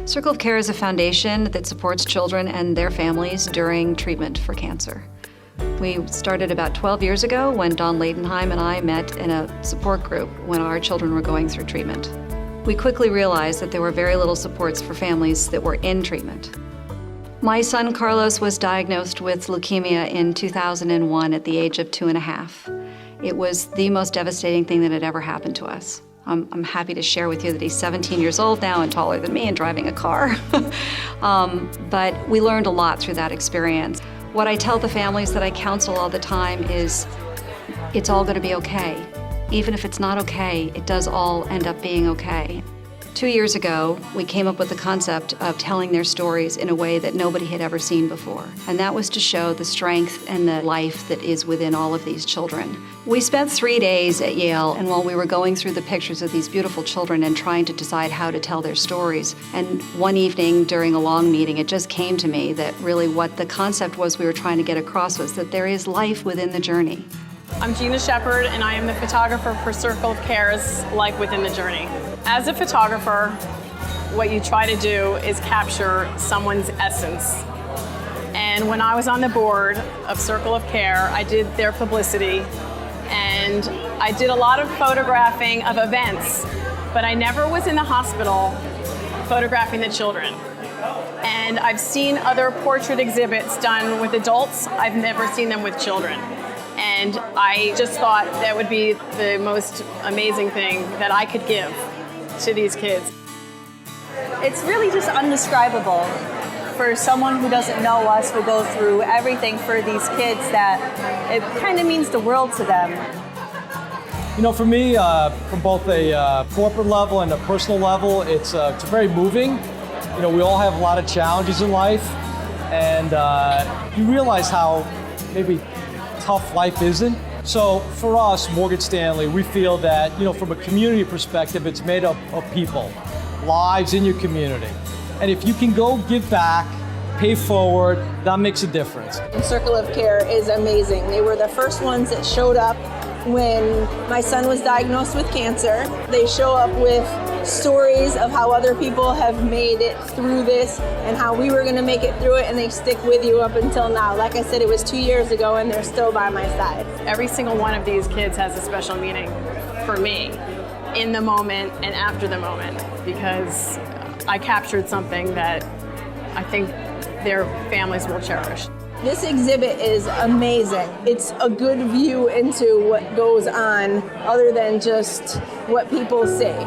Circle of Care is a foundation that supports children and their families during treatment for cancer. We started about 12 years ago when Don Ladenheim and I met in a support group when our children were going through treatment. We quickly realized that there were very little supports for families that were in treatment. My son Carlos was diagnosed with leukemia in 2001 at the age of 2.5. It was the most devastating thing that had ever happened to us. I'm happy to share with you that he's 17 years old now and taller than me and driving a car. But we learned a lot through that experience. What I tell the families that I counsel all the time is, it's all gonna be okay. Even if it's not okay, it does all end up being okay. 2 years ago, we came up with the concept of telling their stories in a way that nobody had ever seen before. And that was to show the strength and the life that is within all of these children. We spent 3 days at Yale, and while we were going through the pictures of these beautiful children and trying to decide how to tell their stories, and one evening during a long meeting, it just came to me that really what the concept was we were trying to get across was that there is life within the journey. I'm Jeanna Shepard, and I am the photographer for Circle of Care's Life Within the Journey. As a photographer, what you try to do is capture someone's essence. And when I was on the board of Circle of Care, I did their publicity, and I did a lot of photographing of events, but I never was in the hospital photographing the children. And I've seen other portrait exhibits done with adults. I've never seen them with children. And I just thought that would be the most amazing thing that I could give to these kids. It's really just indescribable for someone who doesn't know us, who go through everything for these kids, that it kind of means the world to them. You know, for me, from both a corporate level and a personal level, it's very moving. You know, we all have a lot of challenges in life, and you realize how maybe tough life isn't. So for us, Morgan Stanley, we feel that, you know, from a community perspective, it's made up of people, lives in your community. And if you can go give back, pay forward, that makes a difference. And Circle of Care is amazing. They were the first ones that showed up when my son was diagnosed with cancer. They show up with stories of how other people have made it through this and how we were gonna make it through it, and they stick with you up until now. Like I said, it was 2 years ago and they're still by my side. Every single one of these kids has a special meaning for me in the moment and after the moment, because I captured something that I think their families will cherish. This exhibit is amazing. It's a good view into what goes on other than just what people say.